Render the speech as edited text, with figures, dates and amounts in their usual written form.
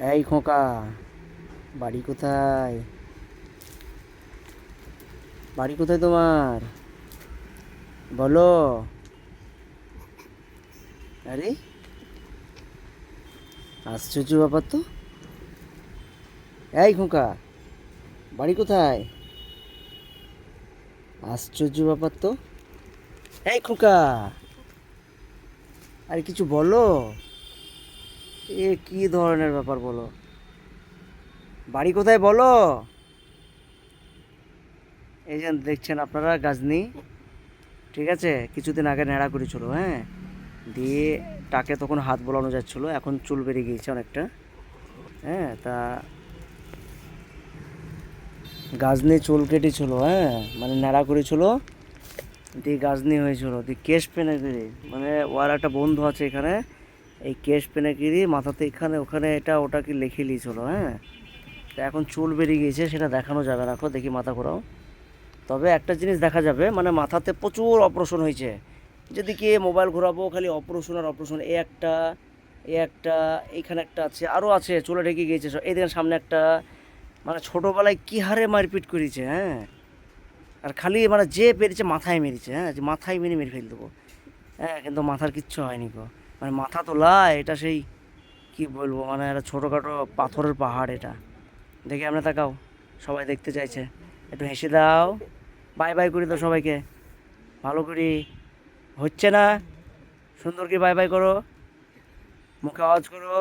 এই খোকা, বাড়ি কোথায়? বাড়ি কোথায় তোমার? বলো। আরে, আশ্চর্য ব্যাপার তো। এই খোকা, বাড়ি কোথায়? আশ্চর্য ব্যাপার তো। এই খোকা, আরে কিছু বলো। এ কি ধরনের ব্যাপার বলো? বাড়ি কোথায় বলো? এই যে দেখছেন আপনারা গাজনি, ঠিক আছে, কিছুদিন আগে ন্যাড়া করেছিল, হ্যাঁ, দিয়ে টাকে তখন হাত বোলানো যাচ্ছিল, এখন চুল বেরিয়ে গিয়েছে অনেকটা। হ্যাঁ, তা গাজনি চুল কেটেছিল, হ্যাঁ, মানে ন্যাড়া করেছিল, দিয়ে গাজনি হয়েছিল, দিয়ে কেশ পেনেগিরি, মানে ওর একটা বন্ধু আছে এখানে, এই কেশ পেনেগিরি মাথাতে এখানে ওখানে এটা ওটাকে লিখে নিয়েছিল, হ্যাঁ। তো এখন চুল বেরিয়ে গিয়েছে, সেটা দেখানো যাবে না, এখন দেখি মাথা ঘোরাও। তবে একটা জিনিস দেখা যাবে, মানে মাথাতে প্রচুর অপারেশন হয়েছে, যেদিকে মোবাইল ঘোরাবো খালি অপারেশন আর অপারেশন। এ একটা এইখানে একটা আছে, আরও আছে, চুলে ঢেকে গিয়েছে সব। এই দেখেন সামনে একটা, মানে ছোটোবেলায় কী হারে মারপিট করেছে, হ্যাঁ। আর খালি মানে যে পেরেছে মাথায় মেরেছে, হ্যাঁ, যে মাথায় মেরে মেরে ফেল দেবো। হ্যাঁ, কিন্তু মাথার কিচ্ছু হয়নি গো। মানে মাথা তোলা এটা সেই, কি বলবো, মানে একটা ছোটোখাটো পাথরের পাহাড় এটা। দেখে আমরা তাকাও, সবাই দেখতে চাইছে, একটু হেসে দাও, বাই বাই করে দাও সবাইকে, ভালো করি। হচ্ছে না, সুন্দর কি বাই বাই করো, মুখে আওয়াজ করো।